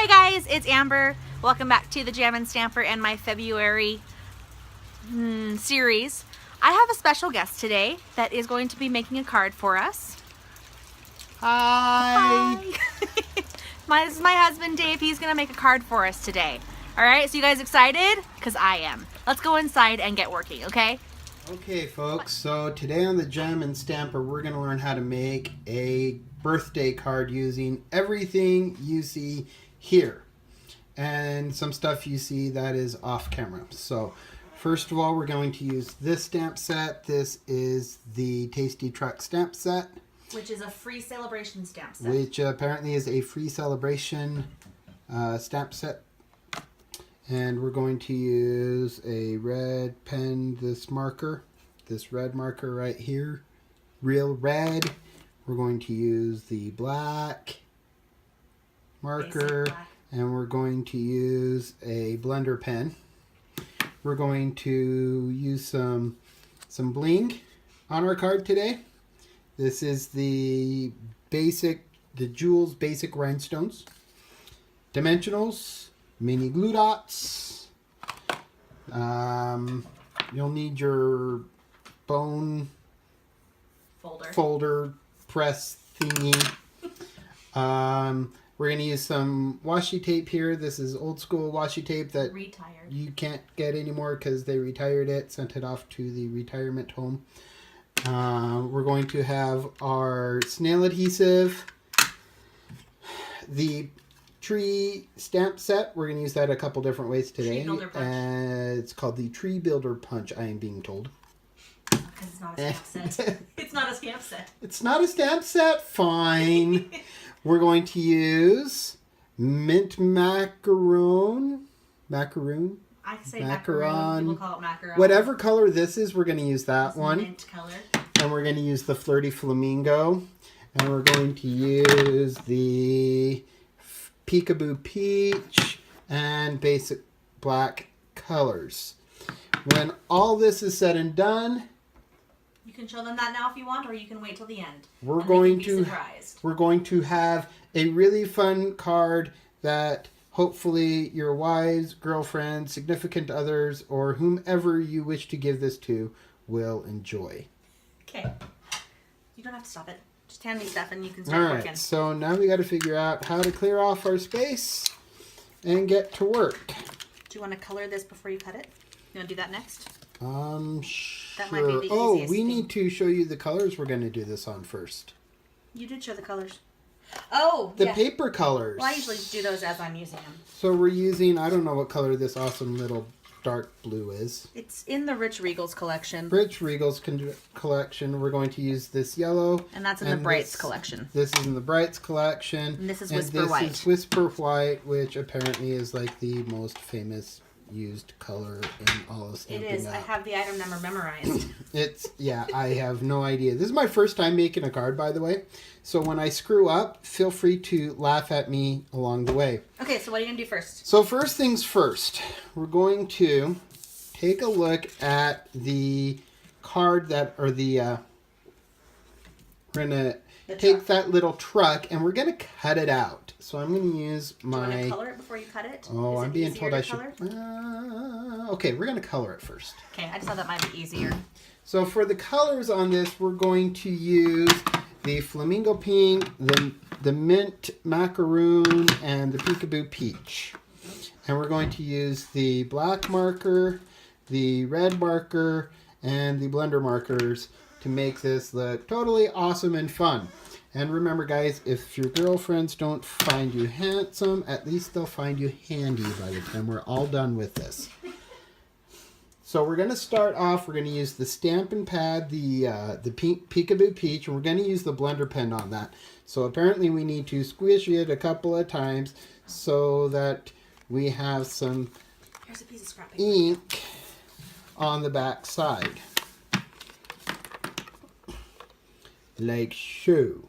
Hey guys, it's Amber. Welcome back to the Jam & Stamper and my February series. I have a special guest today that is going to be making a card for us. Hi. This is my husband Dave. He's going to make a card for us today. Alright, so you guys excited? Because I am. Let's go inside and get working, okay? Okay folks, so today on the Jam & Stamper we're going to learn how to make a birthday card using everything you see here and some stuff you see that is off camera. So first of all, we're going to use this stamp set. This is the Tasty Truck stamp set, which is a free Sale-A-Bration stamp set. Which apparently is a free Sale-A-Bration stamp set. And we're going to use a red pen, this red marker right here, real red. We're going to use the black marker, and we're going to use a blender pen. We're going to use some bling on our card today. This is the Jewels Basic Rhinestones, Dimensionals, mini glue dots. You'll need your bone folder press thingy. We're going to use some washi tape here. This is old school washi tape that you can't get anymore because they retired it, sent it off to the retirement home. We're going to have our snail adhesive, the tree stamp set. We're going to use that a couple different ways today. It's called the Tree Builder Punch, I am being told. Because it's not a stamp set. It's not a stamp set. It's not a stamp set? Fine. We're going to use mint macaroon. I can say macaron. People call it macaron. Whatever color this is, we're going to use that one. Mint color. And we're going to use the Flirty Flamingo. And we're going to use the Peekaboo Peach and basic black colors. When all this is said and done, you can show them that now if you want, or you can wait till the end. We're going to have a really fun card that hopefully your wives, girlfriends, significant others, or whomever you wish to give this to will enjoy. Okay. You don't have to stop it. Just hand me stuff and you can start working. So now we got to figure out how to clear off our space and get to work. Do you want to color this before you cut it? You want to do that next? Sure. That might be the easiest we need to show you the colors we're going to do this on first. You did show the colors. Oh, the paper colors. Well, I usually do those as I'm using them. So we're using, I don't know what color this awesome little dark blue is. It's in the Rich Regals collection. Rich Regals collection. We're going to use this yellow. And that's in the Brights collection. This is in the Brights collection. And this is Whisper White. This is Whisper White, which apparently is like the most famous used color in all of Stampin' Up. It is. I have the item number memorized. I have no idea. This is my first time making a card, by the way. So when I screw up, feel free to laugh at me along the way. Okay, so what are you going to do first? So first things first, we're going to take a look at the card we're going to take that little truck and we're going to cut it out. So I'm going to use my... Do you want to color it before you cut it? Oh, I'm being told I should... okay, we're going to color it first. Okay, I just thought that might be easier. So for the colors on this, we're going to use the Flamingo Pink, the Mint Macaroon, and the Peekaboo Peach. And we're going to use the black marker, the red marker, and the blender markers to make this look totally awesome and fun. And remember guys, if your girlfriends don't find you handsome, at least they'll find you handy by the time we're all done with this. So we're going to start off, we're going to use the Stampin' Pad, the Peekaboo Peach, and we're going to use the blender pen on that. So apparently we need to squish it a couple of times so that we have some ink on the back side. Like so.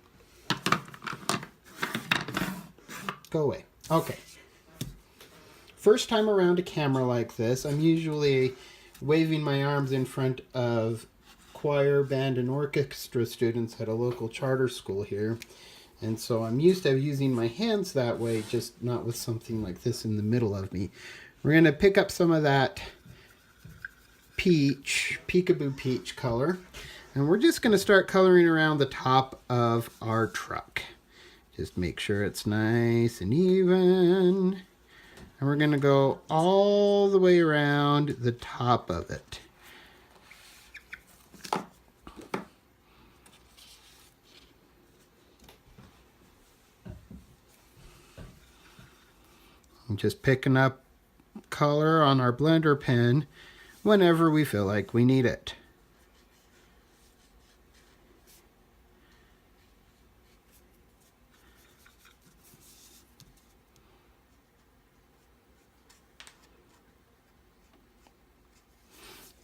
Go away. Okay. First time around a camera like this, I'm usually waving my arms in front of choir, band, and orchestra students at a local charter school here. And so I'm used to using my hands that way, just not with something like this in the middle of me. We're going to pick up some of that peach, peekaboo peach color. And we're just going to start coloring around the top of our truck. Just make sure it's nice and even. And we're going to go all the way around the top of it. I'm just picking up color on our blender pen whenever we feel like we need it.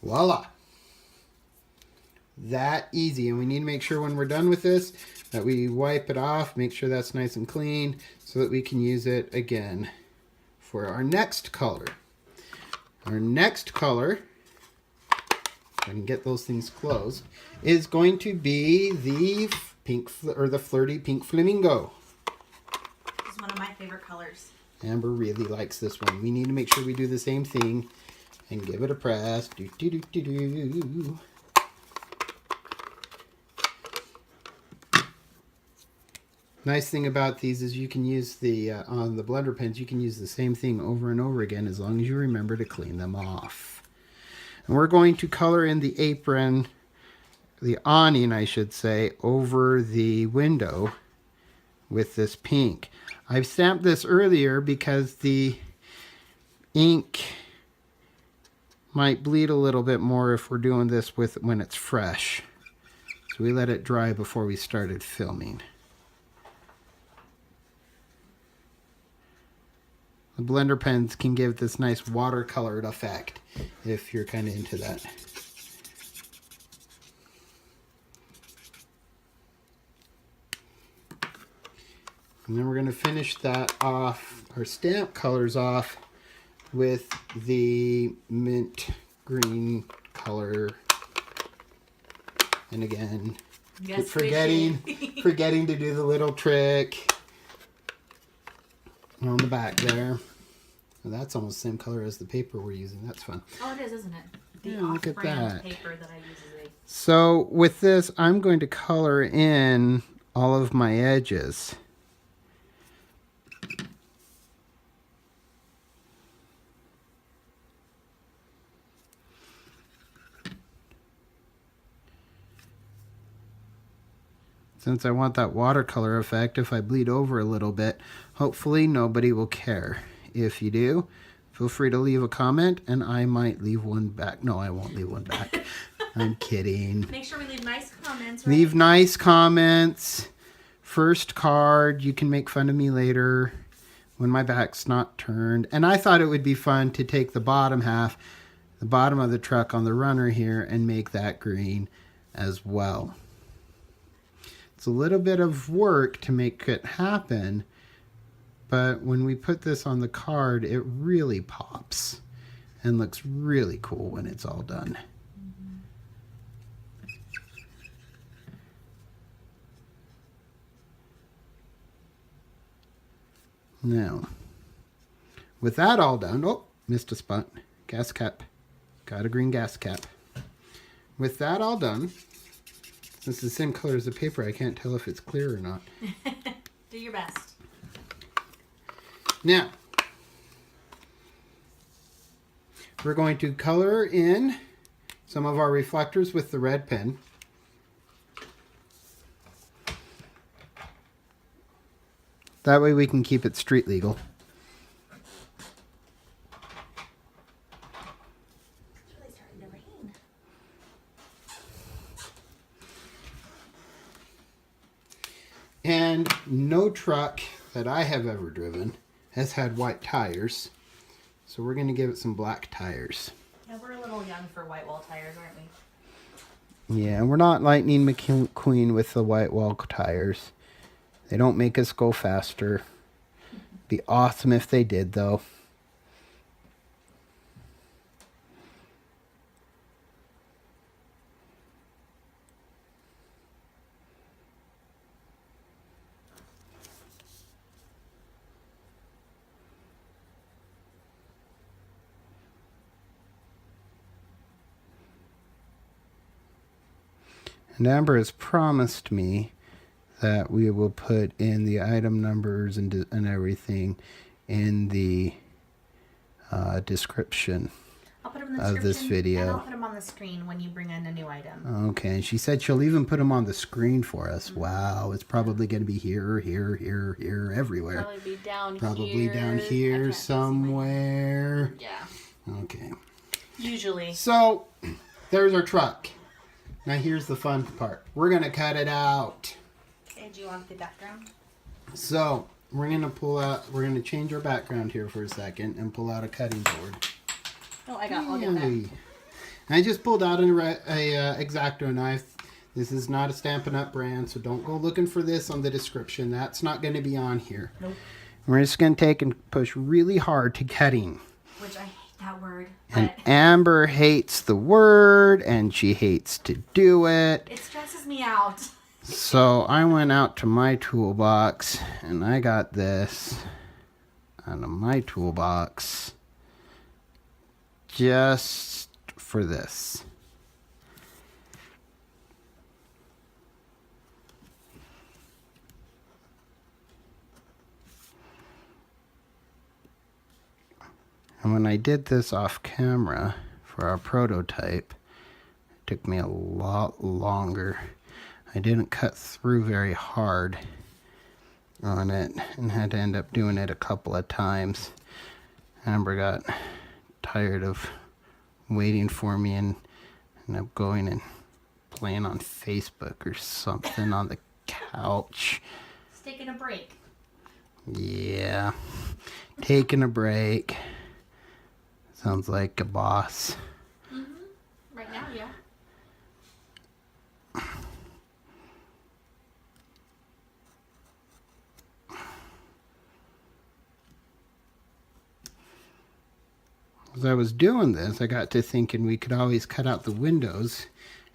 Voila! That easy. And we need to make sure when we're done with this that we wipe it off, make sure that's nice and clean so that we can use it again for our next color. Our next color, if I can get those things closed, is going to be the pink or the flirty pink flamingo. It's one of my favorite colors. Amber really likes this one. We need to make sure we do the same thing and give it a press. Do, do, do, do, do. Nice thing about these is you can use the, on the blender pens, you can use the same thing over and over again as long as you remember to clean them off. And we're going to color in the apron, the awning I should say, over the window with this pink. I've stamped this earlier because the ink might bleed a little bit more if we're doing this with when it's fresh. So we let it dry before we started filming. The blender pens can give this nice watercolored effect if you're kind of into that. And then we're going to finish that off, our stamp colors off, with the mint green color. And again, forgetting to do the little trick on the back there. Well, that's almost the same color as the paper we're using. That's fun. Oh, it is, isn't it? The yeah, look at that. Paper that I use is So with this, I'm going to color in all of my edges. Since I want that watercolor effect, if I bleed over a little bit, hopefully nobody will care. If you do, feel free to leave a comment and I might leave one back. No, I won't leave one back. I'm kidding. Make sure we leave nice comments, right? Leave nice comments. First card, you can make fun of me later when my back's not turned. And I thought it would be fun to take the bottom half, the bottom of the truck on the runner here, and make that green as well. It's a little bit of work to make it happen, but when we put this on the card, it really pops and looks really cool when it's all done. Now, with that all done, oh, missed a spot. Gas cap. Got a green gas cap. With that all done, this is the same color as the paper. I can't tell if it's clear or not. Do your best. Now, we're going to color in some of our reflectors with the red pen. That way we can keep it street legal. It's really starting to rain. And no truck that I have ever driven has had white tires. So we're going to give it some black tires. Yeah, we're a little young for white wall tires, aren't we? Yeah, we're not Lightning McQueen with the white wall tires. They don't make us go faster. Be awesome if they did, though. And Amber has promised me that we will put in the item numbers and everything in the description. I'll put them in the of this video. And I'll put them on the screen when you bring in a new item. Okay, and she said she'll even put them on the screen for us. Wow, it's probably going to be here, everywhere. Probably down here somewhere. Yeah. Okay. Usually. So, there's our truck. Now here's the fun part. We're going to cut it out. Okay, do you want the background? So, we're going to change our background here for a second and pull out a cutting board. Oh, I'll get that. I just pulled out a X-Acto knife. This is not a Stampin' Up! Brand, so don't go looking for this on the description. That's not going to be on here. Nope. We're just going to take and push really hard to cutting. Which I hate that word. And Amber hates the word, and she hates to do it. It stresses me out. So I went out to my toolbox, and I got this out of my toolbox. Just for this. And when I did this off camera for our prototype, it took me a lot longer. I didn't cut through very hard on it and had to end up doing it a couple of times. Amber got tired of waiting for me and ended up going and playing on Facebook or something on the couch. Just taking a break. Yeah, taking a break. Sounds like a boss. Mm-hmm. Right now, yeah. As I was doing this, I got to thinking we could always cut out the windows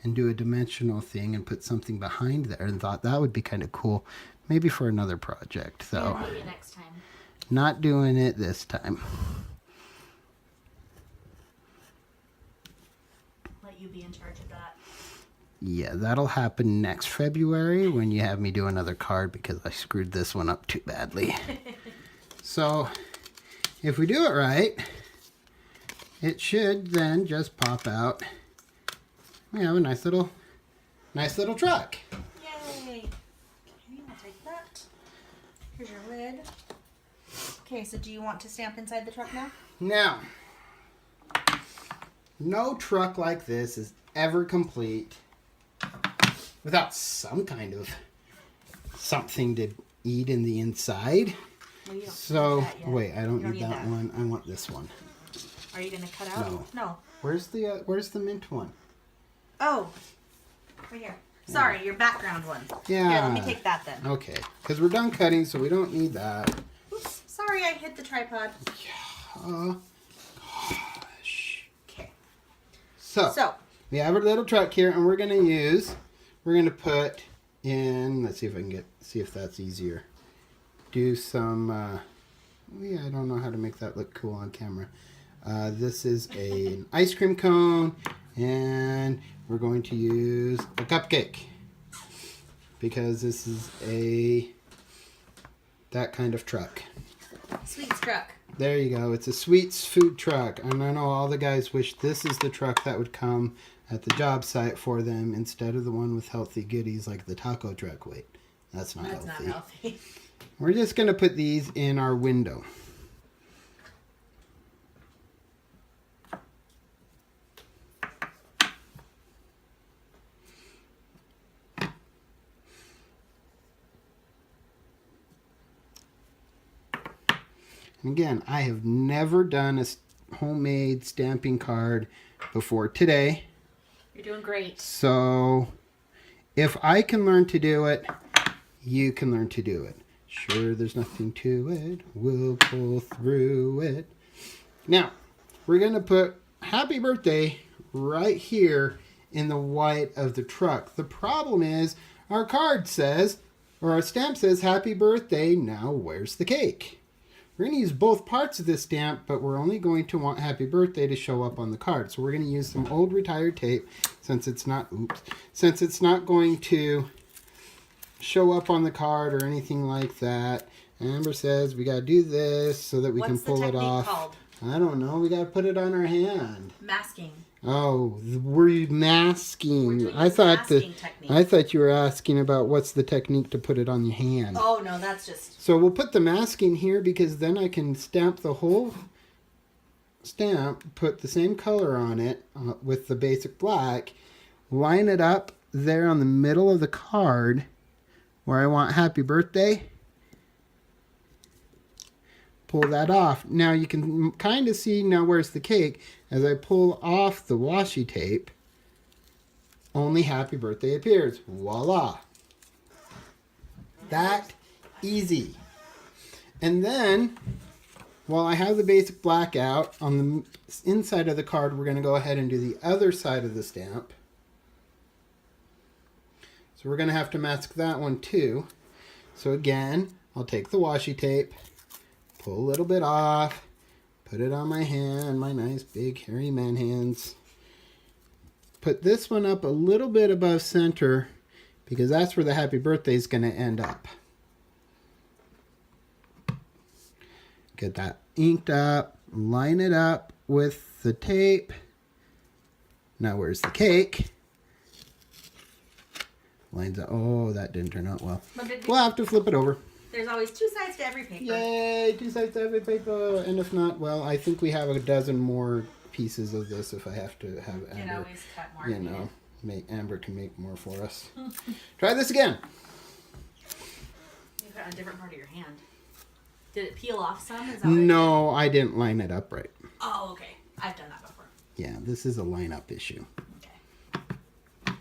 and do a dimensional thing and put something behind there, and thought that would be kind of cool. Maybe for another project, though. Yeah, maybe next time. Not doing it this time. Let you be in charge of that. Yeah, that'll happen next February when you have me do another card, because I screwed this one up too badly. So, if we do it right, it should then just pop out. We have a nice little truck. Yay! Okay, I'll take that. Here's your lid. Okay, so do you want to stamp inside the truck now? Now, no truck like this is ever complete without some kind of something to eat in the inside. Well, you don't So, need that yet. wait, I don't You need that one. I want this one. Are you gonna cut out? No. No. Where's the mint one? Oh, right here. Sorry, your background one. Yeah. Here, let me take that then. Okay, because we're done cutting, so we don't need that. Oops, sorry, I hit the tripod. Gosh. Okay. So we have our little truck here, and we're gonna put in. Let's see if I can see if that's easier. Do some. Yeah, I don't know how to make that look cool on camera. This is an ice cream cone, and we're going to use a cupcake because this is that kind of truck. Sweets truck. There you go. It's a sweets food truck. And I know all the guys wish this is the truck that would come at the job site for them instead of the one with healthy goodies like the taco truck. Wait, that's not healthy. That's not healthy. We're just going to put these in our window. Again, I have never done a homemade stamping card before today. You're doing great. So, if I can learn to do it, you can learn to do it. Sure, there's nothing to it. We'll pull through it. Now, we're going to put happy birthday right here in the white of the truck. The problem is our card says, or our stamp says happy birthday, now where's the cake? We're going to use both parts of this stamp, but we're only going to want happy birthday to show up on the card. So we're going to use some old retired tape since it's not going to show up on the card or anything like that. Amber says we got to do this so that we can pull it off. Called? I don't know. We got to put it on our hand. Masking. Oh, we're masking. I thought you were asking about what's the technique to put it on your hand. Oh no, that's just. So we'll put the masking here because then I can stamp the whole stamp, put the same color on it with the basic black, line it up there on the middle of the card where I want happy birthday. Pull that off. Now you can kind of see now where's the cake. As I pull off the washi tape, only happy birthday appears. Voila. That easy. And then, while I have the basic black out, on the inside of the card, we're going to go ahead and do the other side of the stamp. So we're going to have to mask that one too. So again, I'll take the washi tape, pull a little bit off, put it on my hand, my nice big hairy man hands. Put this one up a little bit above center because that's where the happy birthday is going to end up. Get that inked up, line it up with the tape. Now where's the cake? Lines up. Oh, that didn't turn out well. We'll have to flip it over. There's always two sides to every paper. Yay, two sides to every paper. And if not, well, I think we have a dozen more pieces of this if I have to have Amber. You can always cut more. You know, Amber can make more for us. Try this again. You've got a different part of your hand. Did it peel off some? Is that No, I didn't line it up right. Oh, okay. I've done that before. Yeah, this is a line-up issue. Okay.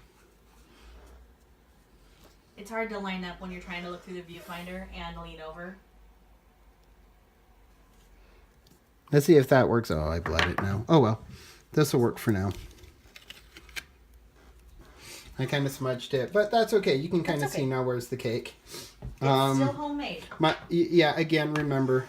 It's hard to line up when you're trying to look through the viewfinder and lean over. Let's see if that works. Oh, I bled it now. Oh, well. This will work for now. I kind of smudged it, but that's okay. You can kind of see now where's the cake. It's still homemade. Yeah, again, remember,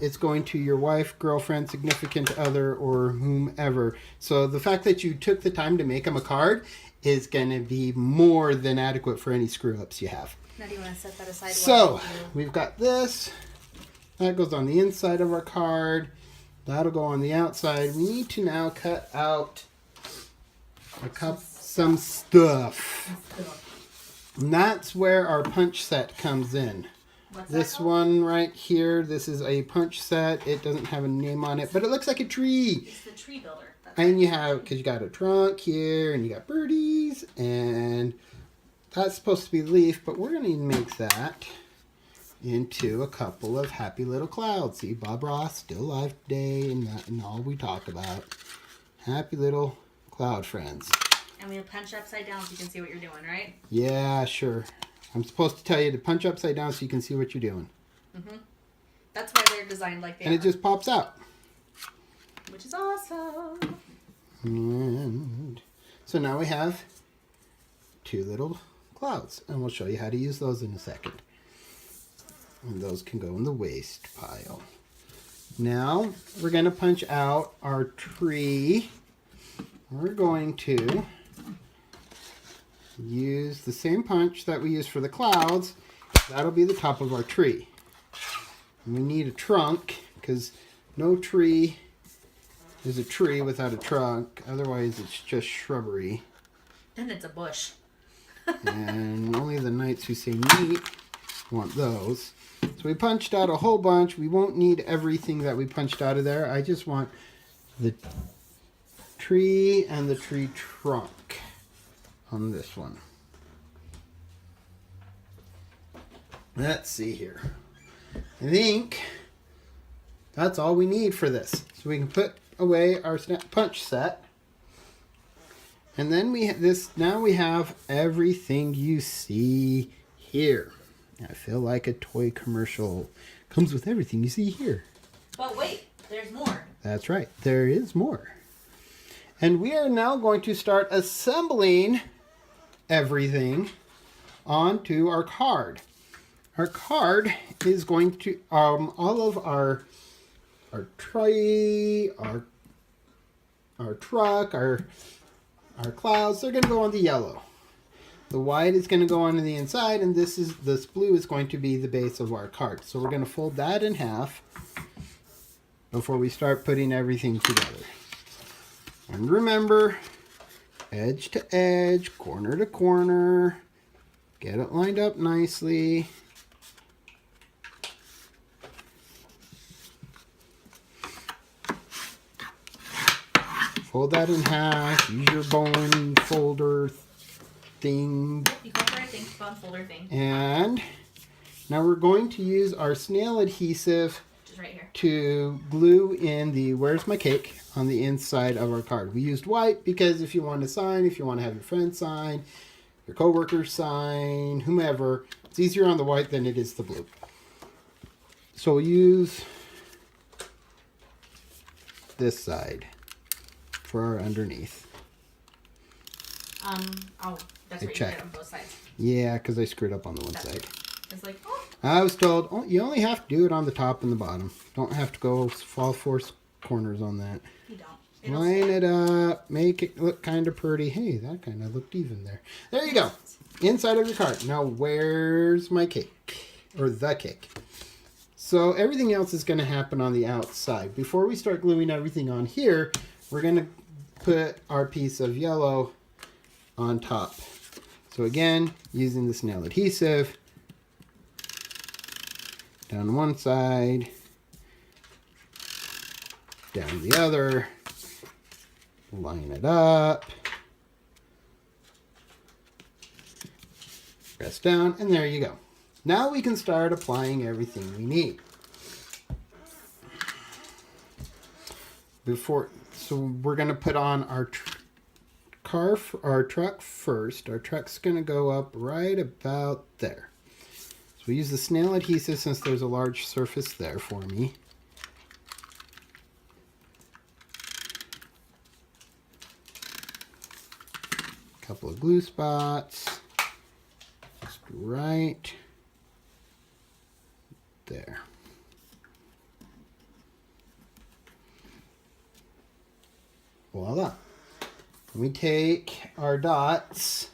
it's going to your wife, girlfriend, significant other, or whomever. So the fact that you took the time to make them a card is going to be more than adequate for any screw-ups you have. Now do you want to set that aside? So, we've got this. That goes on the inside of our card. That'll go on the outside. We need to now cut out some stuff. And that's where our punch set comes in. What's this one right here, this is a punch set. It doesn't have a name on it, but it looks like a tree. It's the tree builder. And you have, because you got a trunk here, and you got birdies, and that's supposed to be the leaf, but we're going to make that into a couple of happy little clouds. See, Bob Ross, still alive today, and all we talk about. Happy little cloud friends. And we'll punch upside down so you can see what you're doing, right? Yeah, sure. I'm supposed to tell you to punch upside down so you can see what you're doing. Mm-hmm. That's why they're designed like they are. And it just pops out. Which is awesome. And so now we have two little clouds. And we'll show you how to use those in a second. And those can go in the waste pile. Now we're going to punch out our tree. We're going to use the same punch that we use for the clouds. That'll be the top of our tree. And we need a trunk because no tree is a tree without a trunk. Otherwise it's just shrubbery. Then it's a bush. And only the knights who say neat want those. So we punched out a whole bunch. We won't need everything that we punched out of there. I just want the tree and the tree trunk on this one. Let's see here. I think that's all we need for this. So we can put away our punch set. And then we have this. Now we have everything you see here. I feel like a toy commercial. Comes with everything you see here. But wait, there's more. That's right. There is more. And we are now going to start assembling everything onto our card. our card is going to, all of our tree, our truck, our clouds, they're going to go on the yellow. The white is going to go on the inside, and this blue is going to be the base of our card. So we're going to fold that in half before we start putting everything together. And remember, edge to edge, corner to corner, get it lined up nicely. Fold that in half, use your bone folder thing. You go for it, thanks, bone folder thing. And now we're going to use our snail adhesive Right here to glue in the "Where's My Cake" on the inside of our card. We used white because if you want to sign, if you want to have your friend sign, your coworkers sign, whomever, it's easier on the white than it is the blue. So we'll use this side for our underneath. Oh, that's what you did on both sides. Yeah, because I screwed up on the one side. It's like, oh. I was told, oh, you only have to do it on the top and the bottom. Don't have to go all four corners on that. You don't. Line it up. Make it look kind of pretty. Hey, that kind of looked even there. There you go. Inside of your card. Now, where's my cake? Or the cake. So everything else is going to happen on the outside. Before we start gluing everything on here, we're going to put our piece of yellow on top. So again, using the snail adhesive, down one side, down the other, line it up, press down, and there you go. Now we can start applying everything we need. So we're going to put on our truck first. Our truck's going to go up right about there. So we use the snail adhesive since there's a large surface there for me. A couple of glue spots. Just right there. Voila. We take our dots.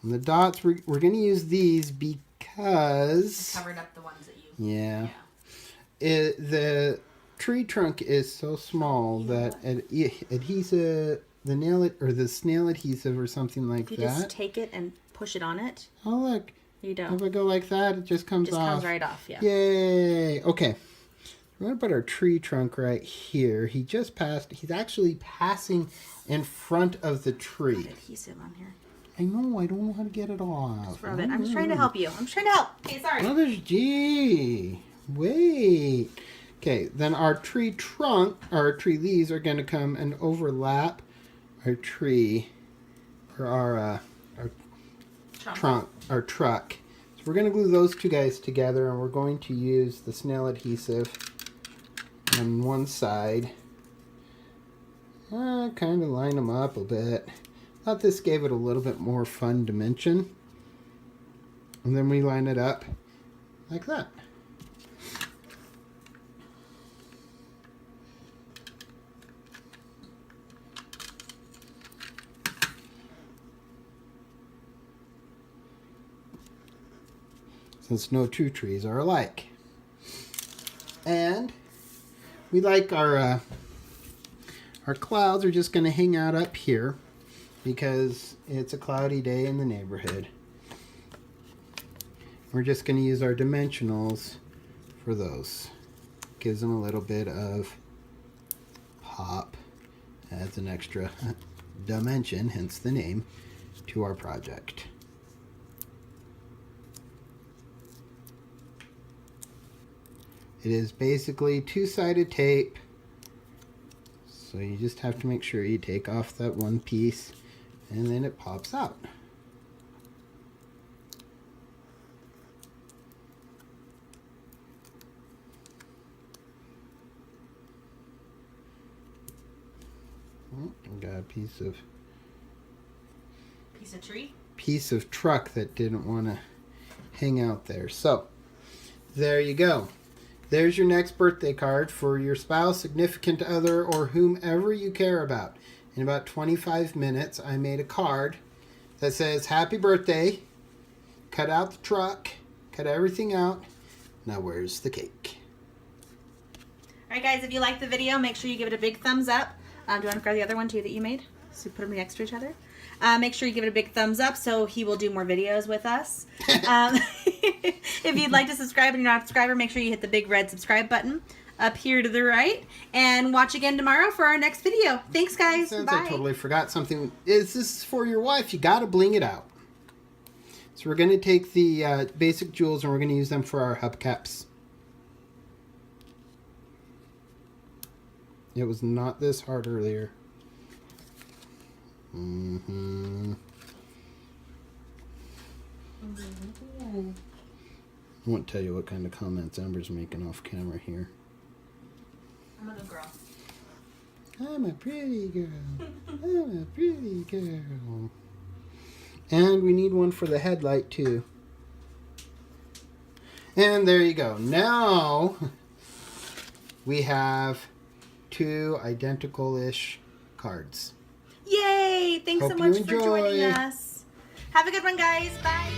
And the dots, we're going to use these because... I covered up the ones that you... Yeah. The tree trunk is so small that adhesive, the snail adhesive or something like that. You just take it and push it on it. Oh, look. You don't. If I go like that, it just comes off. It just comes right off, yeah. Yay. Okay. We're going to put our tree trunk right here. He's actually passing in front of the tree. Adhesive on here. I know, I don't know how to get it off. Just rub it. I'm just trying to help you. I'm just trying to help. Okay, sorry. Oh, there's G. Wait. Okay, then our tree trunk, our tree leaves are going to come and overlap our tree, or our truck. So we're going to glue those two guys together, and we're going to use the snail adhesive on one side. Kind of line them up a bit. Thought this gave it a little bit more fun dimension. And then we line it up like that. Since no two trees are alike. And we like our clouds are just going to hang out up here because it's a cloudy day in the neighborhood. We're just going to use our dimensionals for those. Gives them a little bit of pop. Adds an extra dimension, hence the name, to our project. It is basically two-sided tape. So you just have to make sure you take off that one piece and then it pops out. Oh, I got a piece of tree? Piece of truck that didn't want to hang out there. So, there you go. There's your next birthday card for your spouse, significant other, or whomever you care about. In about 25 minutes, I made a card that says, happy birthday, cut out the truck, cut everything out. Now where's the cake? All right, guys, if you liked the video, make sure you give it a big thumbs up. Do you want to grab the other one, too, that you made? So put them next to each other. Make sure you give it a big thumbs up so he will do more videos with us. If you'd like to subscribe and you're not a subscriber, make sure you hit the big red subscribe button up here to the right. And watch again tomorrow for our next video. Thanks, guys. Since Bye. I totally forgot something. This is for your wife. You got to bling it out. So we're going to take the basic jewels and we're going to use them for our hubcaps. It was not this hard earlier. I won't tell you what kind of comments Amber's making off camera here. I'm a good girl. I'm a pretty girl. I'm a pretty girl. And we need one for the headlight too. And there you go. Now we have 2 identical-ish cards. Yay! Thanks so Hope much you for joining enjoy. us. Have a good one, guys. Bye.